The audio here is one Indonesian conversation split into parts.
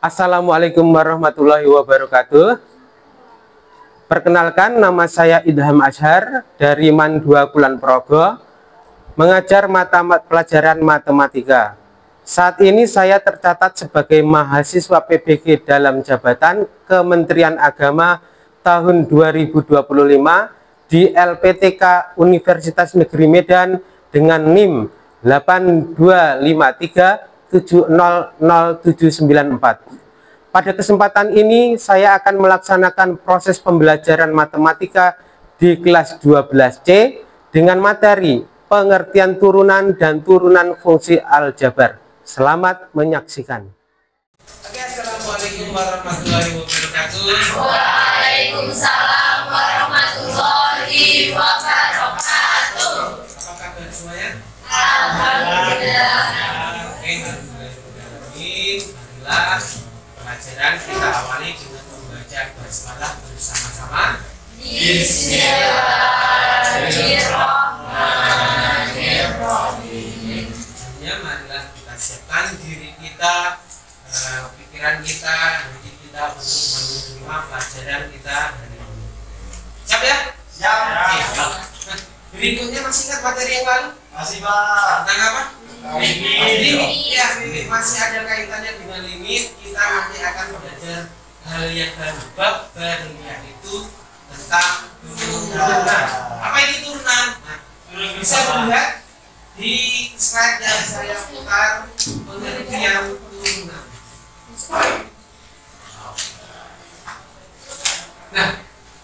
Assalamualaikum warahmatullahi wabarakatuh. Perkenalkan, nama saya Idham Azhar dari MAN 2 Kulon Progo, mengajar pelajaran matematika. Saat ini saya tercatat sebagai mahasiswa PBG dalam jabatan Kementerian Agama tahun 2025 di LPTK Universitas Negeri Medan dengan NIM 8253700794. Pada kesempatan ini saya akan melaksanakan proses pembelajaran matematika di kelas 12C dengan materi pengertian turunan dan turunan fungsi aljabar. Selamat menyaksikan. Oke, assalamualaikum warahmatullahi wabarakatuh. Waalaikumsalam warahmatullahi wabarakatuh. Apa kabar semuanya? Alhamdulillah. Oke, alhamdulillah. Pelajaran kita awali dengan membaca basmalah bersama-sama. Bismillahirrahmanirrahim. Sebelumnya marilah kita siapkan diri kita, pikiran kita, hati kita untuk menerima pelajaran kita hari ini. Siap ya? Siap. Nah, berikutnya masih ingat materi yang lalu? Masih, Pak. Tentang apa? Limit. Ya, limit masih ada kaitannya dengan limit. Kita nanti akan belajar hal yang bab baru, yaitu tentang turunan. Apa ini turunan? Nah, bisa melihat di slide yang saya putar pengertian turunan. Nah,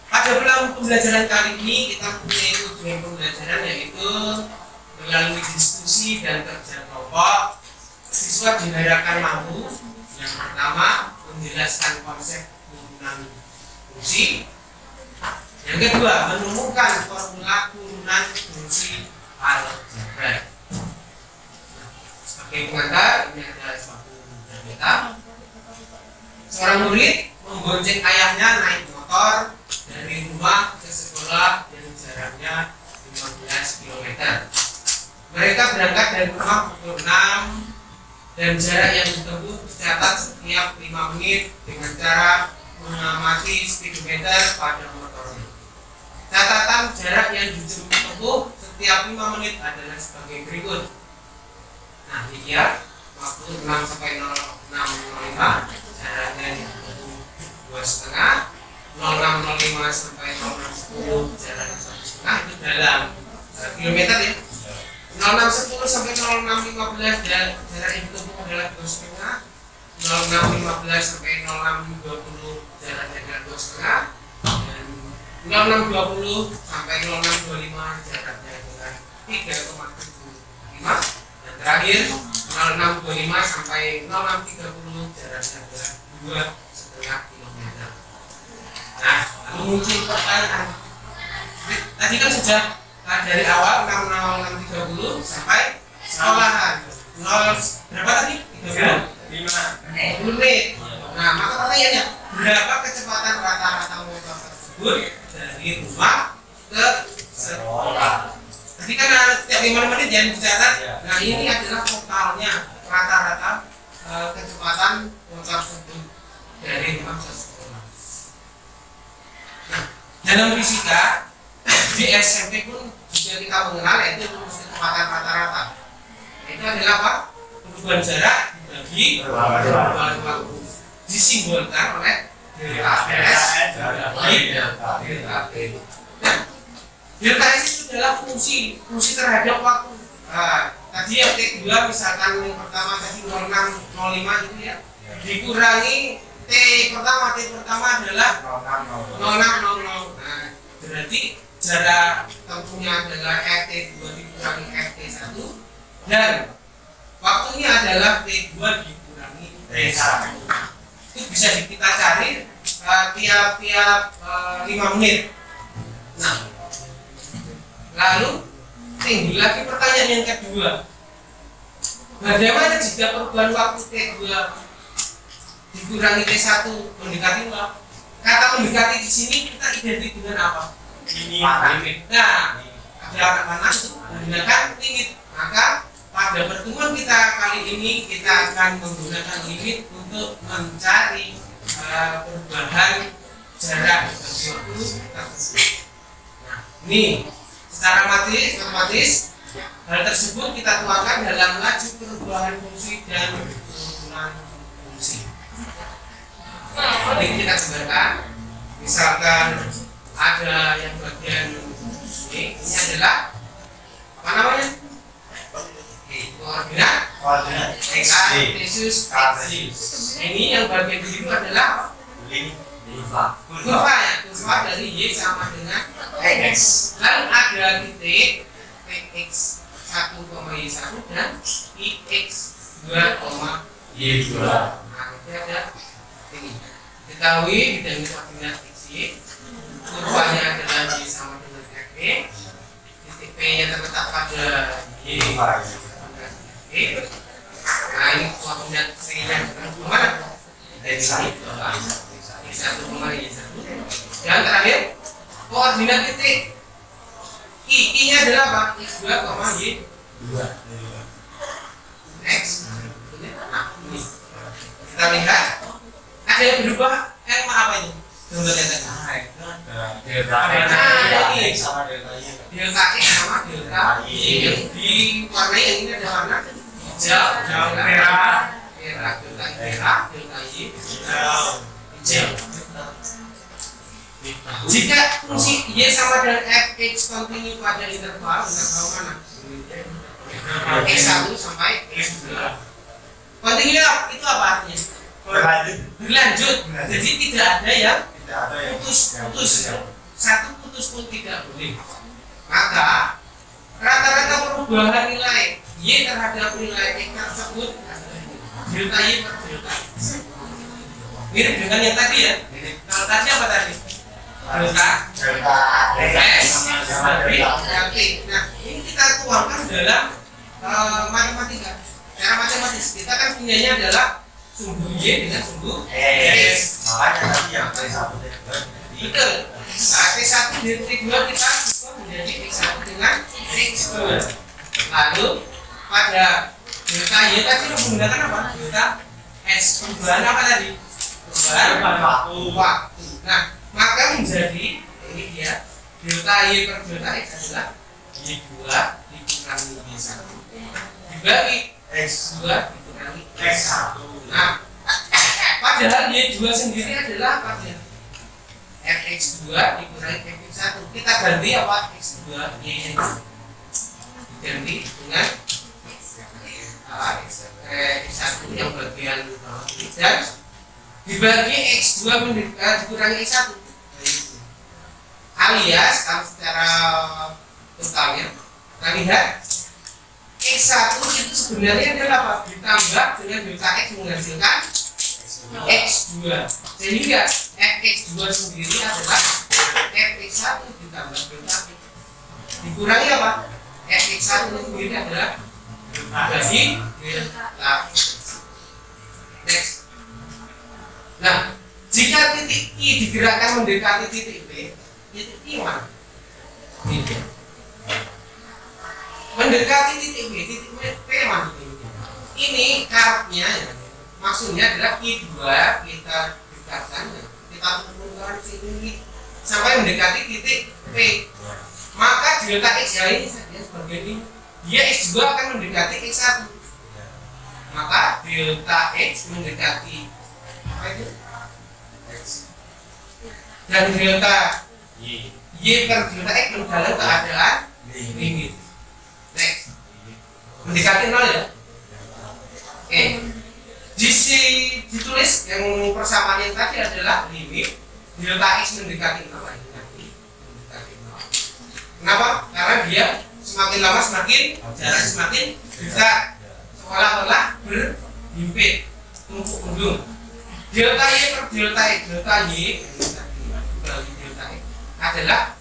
pada pembelajaran kali ini kita punya tujuan pembelajaran, yaitu melalui diskusi dan kerja kelompok, siswa diharapkan mampu yang pertama menjelaskan konsep turunan fungsi, yang kedua menemukan formula turunan fungsi aljabar. Sebagai pengantar, ini adalah suatu cerita. Seorang murid membonceng ayahnya naik motor dari rumah ke sekolah yang jaraknya 15 km. Mereka berangkat dari rumah pukul 6 dan jarak yang ditempuh tercatat setiap 5 menit dengan cara mengamati speedometer pada motornya. Catatan jarak yang ditempuh setiap 5 menit adalah sebagai berikut. Nah, ini dia waktu 6 sampai 06.05, jaraknya ditempuh 2,5, 06.05 sampai 06.10 jaraknya 1,5, itu dalam kilometer ya. 06.10 sampai 06.15 jarak yang ditempuh adalah 2,5, 06.15 sampai 06.20 jaraknya adalah 2,5, dan 06.20 sampai 06.25 jaraknya adalah 3,75, dan terakhir 06.25 sampai 06.30 jaraknya adalah 2,5 km. Nah, lalu muncul pertanyaan. Tadi kan sudah dari awal 06.30 sampai sekolahan 0 berapa tadi? 30 menit. Nah, maka pertanyaannya, berapa kecepatan rata-rata motor tersebut dari rumah ke sekolah? Tadi kan setiap 5 menit yang dicatat. Nah, ini adalah totalnya rata-rata kecepatan motor tersebut dari rumah ke sekolah. Nah, dalam fisika di SMP pun juga kita mengenal, yaitu rumus kecepatan rata-rata. Itu adalah apa? Perubahan jarak dibagi perubahan waktu, disimbolkan oleh delta S dibagi delta T. Nah, delta S itu adalah fungsi terhadap waktu. Nah, tadi yang T2 misalkan yang pertama tadi 06.05 itu ya, dikurangi T pertama adalah 06.00. Nah, berarti jarak tempuhnya adalah Ft2 dikurangi Ft1, dan waktunya adalah T2 dikurangi T1. Itu bisa kita cari tiap 5 menit. Nah, lalu tinggal lagi pertanyaan yang kedua, bagaimana jika perubahan waktu T2 dikurangi T1 mendekati 0? Kata mendekati di sini kita identik dengan apa? Limit. Nah, ada anak panas itu menggunakan limit, maka pada pertemuan kita kali ini kita akan menggunakan limit untuk mencari perubahan jarak suatu tersebut. Nah, ini secara matematis hal tersebut kita tuangkan dalam laju perubahan fungsi dan penurunan fungsi. Ini kita gambarkan. Misalkan ada yang bagian ini adalah apa namanya? Koordinat X versus Y. Ini yang bagian biru adalah kurva ya, kurva dari Y sama dengan X. Lalu ada titik X 1,Y1 dan IX 2,Y2. Nah, ini ada ini. Diketahui dengan koordinat XY, kurvanya adalah Y sama dengan F. Titik P-nya terletak pada Y. Nah, ini koordinat C-nya kemana? Dari sini ke X1,Y1. Dan terakhir koordinat titik I-nya adalah apa? X2,Y2. Next. Ini. Kita lihat ada yang berubah. Apa itu? Coba lihat tadi. Delta X sama delta Y. Di warna yang ini ada warna hijau, merah, delta Y hijau. Jika fungsi Y sama dengan fx kontinu pada interval mana? X1 sampai X2. Kontinu itu apa artinya? Berlanjut. Jadi tidak ada yang putus. Satu putus pun tidak boleh. Maka rata-rata perubahan nilai Y terhadap nilai X tersebut delta Y per delta X. Mirip dengan yang tadi ya. Kalau tadi apa tadi? Delta S dari T. Nah, ini kita tuangkan dalam matematika. Cara matematis kita kan punyanya adalah sumbu Y dengan sumbu X. Makanya tadi yang T1 Betul. Nah, T1 dan T2 kita ubah menjadi X1 dengan X2. Lalu pada delta Y tadi menggunakan apa? Delta S. Perubahan apa tadi? Perubahan waktu. Nah, maka menjadi ini dia delta Y per delta X adalah Y2 dikurangi Y1 dibagi X2 dikurangi X1. Nah, padahal Y2 sendiri adalah apa ya? Fx2 dikurangi Fx1. Kita ganti apa? X2 Y diganti dengan X1 yang bagian bawah ini dan dibagi X2 dikurangi X1. Alias kalau secara totalnya kita lihat X1 itu sebenarnya adalah apa? Ditambah dengan delta X menghasilkan X2. Sehingga Fx2 sendiri adalah Fx1 ditambah delta X dikurangi apa? Fx1 sendiri adalah bagi delta X. Next. Nah, jika titik I digerakkan mendekati titik P, titik I mana? Ini. Mendekati titik P mana? Ini karakternya ya. Maksudnya adalah I2 kita dekatkan, kita turunkan sini sampai mendekati titik P. Maka delta X ya ini saja sebagai ini. Dia X2 akan mendekati X1. Maka delta X mendekati apa itu? X. Dan delta Y per delta X dalam keadaan limit. Next. Mendekati 0 ya. Oke. Ditulis yang persamaan yang tadi adalah limit delta X mendekati 0. Kenapa? Karena dia semakin lama semakin jarak semakin dekat, seolah-olah berhimpit, tumpuk gunung. Delta Y per delta X, delta Y bagi delta X adalah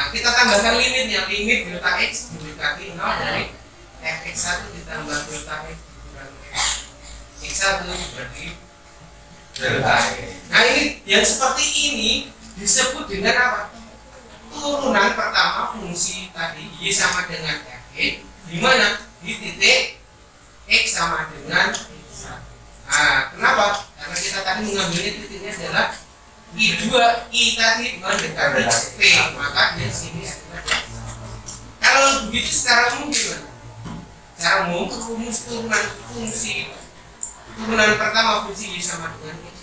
kita tambahkan limitnya, limit delta X mendekati 0 dari Fx1 ditambah delta X dikurangi X1 bagi delta X. Nah, ini yang seperti ini disebut dengan apa? Turunan pertama fungsi tadi Y sama dengan Fx, di mana di titik X sama dengan 1. Nah, kenapa? Karena kita tadi mengambilnya titiknya adalah I2, I tadi mendekati P, maka di sini adalah. Kalau begitu secara umum gimana? Secara umum rumus turunan fungsi turunan pertama fungsi Y sama dengan X.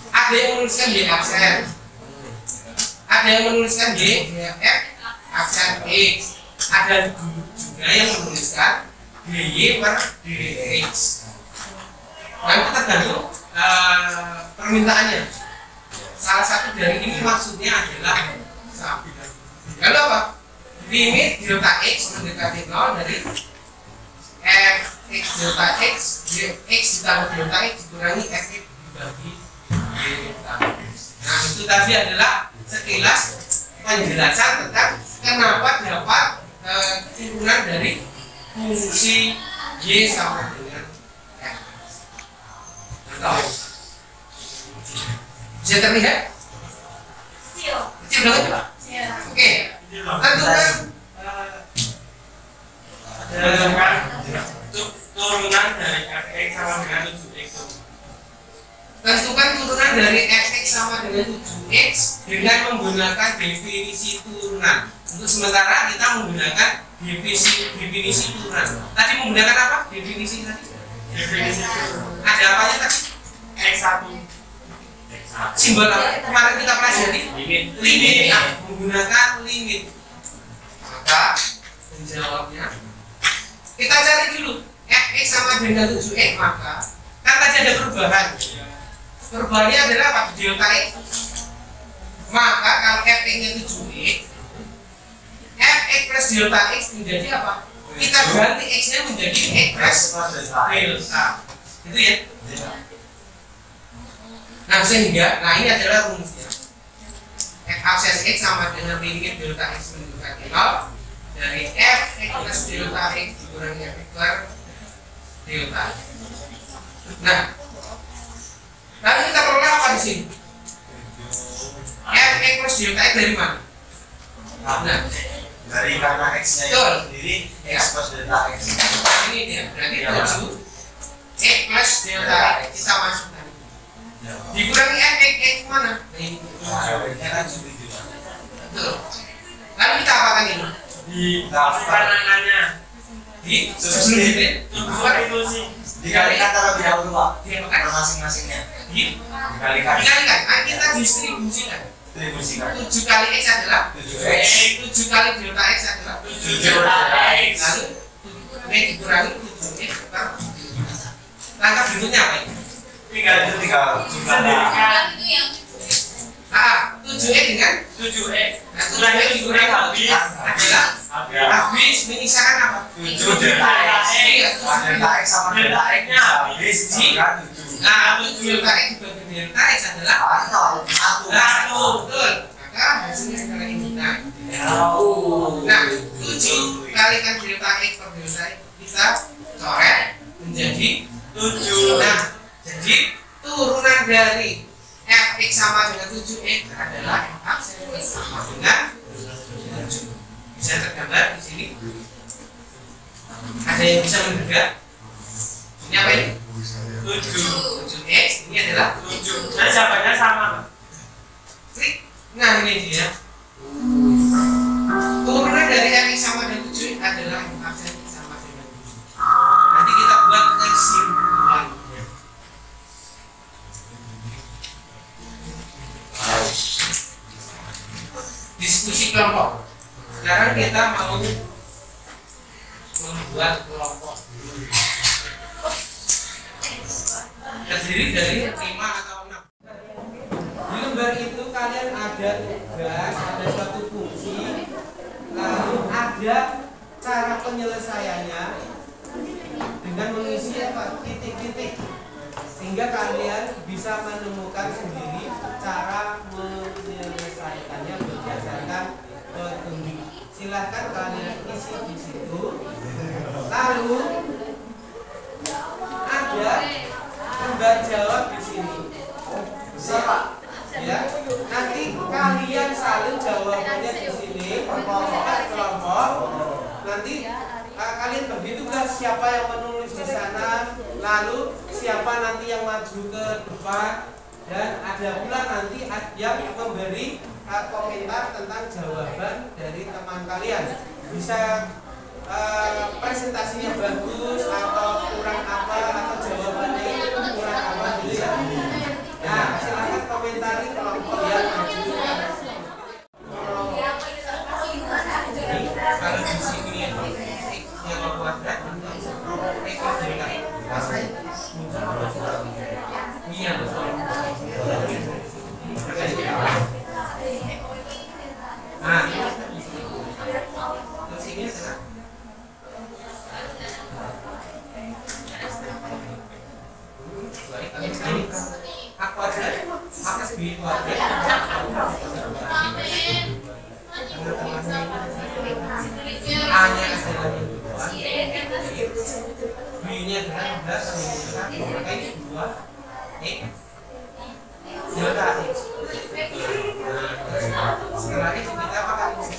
Ada yang menuliskan Y aksen, ada yang menuliskan Y F aksen X, ada juga yang menuliskan dy per dx. Nanti tergantung permintaannya. Salah satu dari ini maksudnya adalah kalau apa? Limit delta x mendekati 0 dari f x delta x ditambah delta x dikurangi f x dibagi delta x. Nah, itu tadi adalah sekilas penjelasan tentang kenapa dapat turunan dari fungsi Y sama dengan F. Tahu? Bisa terlihat? Kecil banget Pak? Oke. Tentukan turunan dari fx sama dengan 7x. Tentukan turunan dari fx sama dengan 7x dengan menggunakan definisi turunan. Untuk sementara kita menggunakan definisi turunan. Tadi menggunakan apa? Definisi tadi. Definisi turunan. Ada apanya tadi? X1. Simbol apa? Kemarin kita pelajari Limit. Nah, menggunakan limit. Maka menjawabnya kita cari dulu fx sama dengan 7x, maka kan tadi ada perubahan. Perubahannya adalah apa? Delta x. Maka kalau fx-nya 7x, fx plus delta x menjadi apa? Kita ganti x-nya menjadi x plus delta. Itu ya. Nah, sehingga, ini adalah rumusnya. F aksen x sama dengan limit delta x mendekati 0 dari f x plus delta x dikurangi f per delta. Nah, lalu kita peroleh apa di sini? F x plus delta x dari mana? Nah, dari karena x-nya itu sendiri x plus delta x. Ini dia, berarti 7 x plus delta x kita masukkan. Dikurangi f x mana? Ini. Betul. Lalu kita apakan ini? Dimasukkan angkanya. Di sebelum ini Itu sih dikalikan terlebih dahulu Pak. diapakan? Masing-masingnya. Dikalikan. Nah, kita distribusikan. 7 kali x adalah 7x. 7 kali delta x adalah 7 delta x. Lalu b dikurangi 7x per langkah berikutnya apa ini? Tinggal jumlahkan. 7x dengan 7x. Nah, 7x dikurangi habis adalah habis menyisakan apa? 7 delta x. Delta x sama delta x-nya habis dikurangi 7. Nah, 7 delta x dibagi delta x adalah 1. Betul. Maka hasilnya adalah ini. Nah, 7 kalikan delta x per delta x kita coret menjadi 7. Nah, jadi turunan dari fx sama dengan 7x adalah f sama dengan 7. Bisa tergambar di sini. Ada yang bisa mendekat? Ini apa ini? 7x ini adalah 7. Nah, jawabannya sama. Klik. Nah, ini dia. Turunan dari fx sama dengan 7x adalah f sama dengan 7. Nanti kita buat kesimpulannya. Diskusi kelompok. Sekarang kita mau membuat kelompok terdiri dari 5 atau 6. Di lembar itu kalian ada tugas, ada suatu fungsi, lalu ada cara penyelesaiannya dengan mengisi apa? Titik-titik, sehingga kalian bisa menemukan sendiri cara menyelesaikannya berdasarkan petunjuk. Silahkan kalian isi di situ. Lalu ada lembar jawab di sini. Ya, nanti kalian saling jawabannya di sini, kelompok. nanti kalian bagi tugas siapa yang menulis di sana, lalu siapa nanti yang maju ke depan, dan ada pula nanti yang memberi komentar tentang jawaban dari teman kalian. Bisa presentasinya bagus atau kurang apa, atau jawabannya itu kurang apa gitu ya. Nah, silakan komentari kelompok yang maju. Kalau di sini yang kuadrat iya betul. Nah, terus ini sekarang A kuadrat, A plus B kuadrat. A-nya adalah 2, B-nya adalah 11, maka ini 2 X delta X. Nah, setelah itu kita akan betul.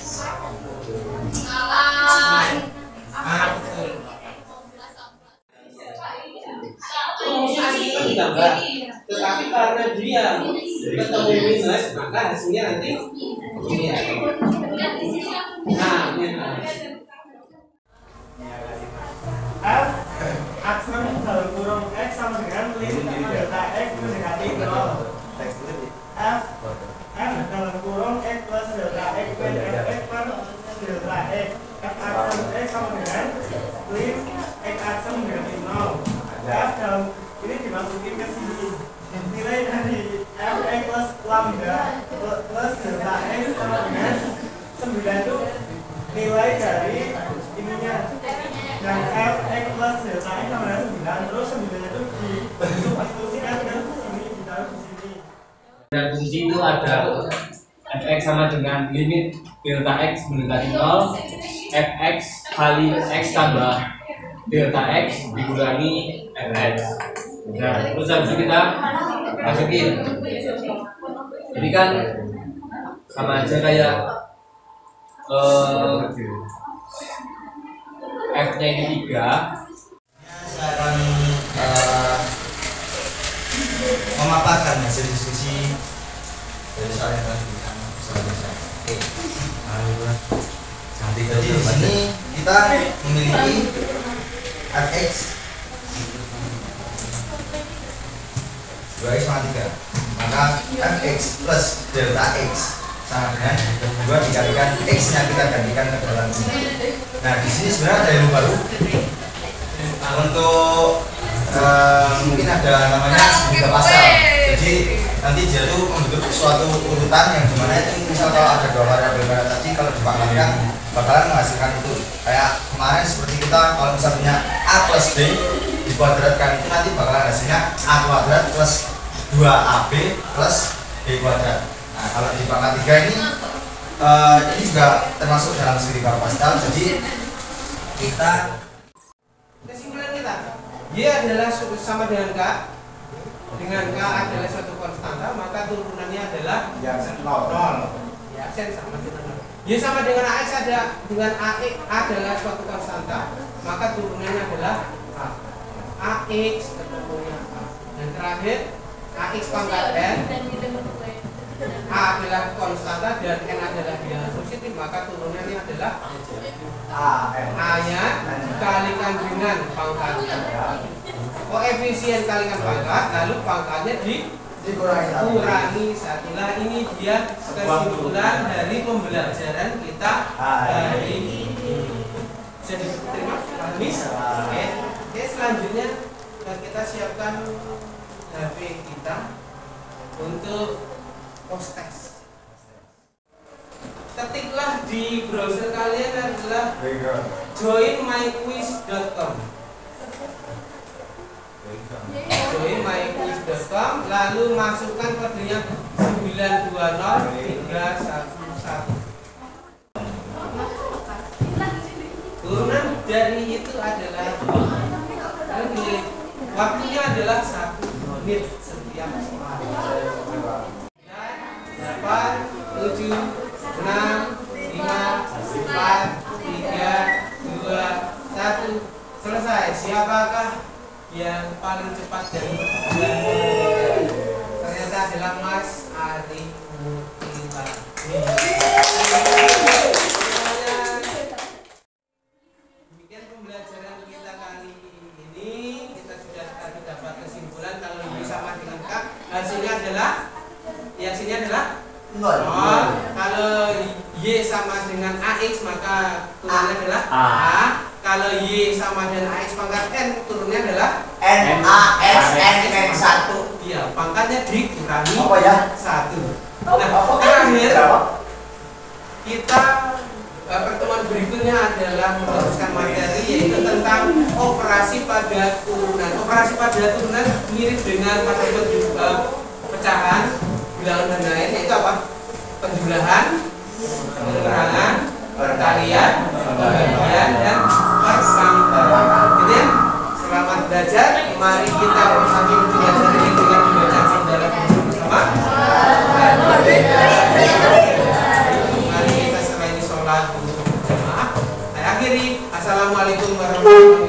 Rumusnya kita ditambah, tetapi karena dia ketemu minus, maka hasilnya nanti ini ya. Nah, ini F aksen dalam kurung X sama dengan lim delta X mendekati 0. F dalam kurung X plus delta X per F per delta X. F aksen X sama dengan lim X aksen mendekati 0. F dalam ini dimasukin ke sini. Nilai dari Fx plus lambda plus delta X sama dengan 9 itu nilai dari ininya. Dan Fx plus delta X sama dengan 9, terus 9 itu disubstitusikan ke sini, ditaruh di sini. Dan fungsi itu ada Fx sama dengan limit delta X mendekati 0, Fx kali X tambah delta X dikurangi Fx. Nah, terus habis itu kita masukin. Jadi kan sama aja kayak F-nya ini 3. Saya akan memaparkan hasil diskusi dari soal yang telah diberikan bersama-sama. Oke. Jadi di sini kita memiliki Fx 2x sama 3. Maka Fx plus delta X sama dengan 2 dikalikan X nya kita gantikan ke dalam ini. Nah, di sini sebenarnya ada ilmu baru untuk mungkin ada namanya segitiga pascal. Jadi nanti dia tuh membentuk suatu urutan yang dimana itu misal kalau ada dua variabel tadi kalau dipangkatkan bakalan menghasilkan itu. Kayak kemarin seperti kita kalau misalnya A plus B dikuadratkan itu nanti bakalan hasilnya A kuadrat plus 2AB plus B kuadrat. Nah, kalau di pangkat 3 ini juga termasuk dalam segitiga pascal. Jadi kita kesimpulan kita, Y adalah sama dengan K. Dengan K adalah suatu konstanta, maka turunannya adalah Ya, 0. Ya, sen sama dengan 0. Y sama dengan AX dengan AX adalah suatu konstanta, maka turunannya adalah A. AX ketemunya A. Dan terakhir AX pangkat N, A adalah konstanta dan N adalah bilangan positif, maka turunannya adalah A-nya dikalikan dengan pangkatnya, koefisien kalikan pangkat, lalu pangkatnya dikurangi 1. Nah, ini dia kesimpulan dari pembelajaran kita hari ini. Bisa diterima? Oke, selanjutnya kita siapkan HP kita untuk post test. Ketiklah di browser kalian adalah joinmyquiz.com. joinmyquiz.com, lalu masukkan kodenya 920311. Turunan dari itu adalah waktunya adalah 1 menit setiap soal. 8, 7, 6, 5, 4, 3, 2, siapakah yang paling cepat dari berdua? Ternyata adalah Mas Ari Mutilta. Demikian pembelajaran kita kali ini. Kita sudah tadi dapat kesimpulan kalau Y sama dengan K, hasilnya adalah nol. Kalau Y sama dengan AX maka turunnya adalah A. Kalau Y sama dengan AX pangkat N turunnya adalah N 1. Iya, pangkatnya dikurangi Apa ya? 1. Nah, terakhir kita pertemuan berikutnya adalah meneruskan materi yaitu tentang operasi pada turunan. Operasi pada turunan mirip dengan pada pecahan, bilangan dan lain, yaitu apa? Penjumlahan, pengurangan, perkalian, pembagian, dan persangkaan. Gitu ya? Selamat belajar. Mari kita memahami pelajaran ini dengan membaca dalam bersama. Mari kita selain sholat untuk berjamaah. Saya akhiri. Assalamualaikum warahmatullahi wabarakatuh.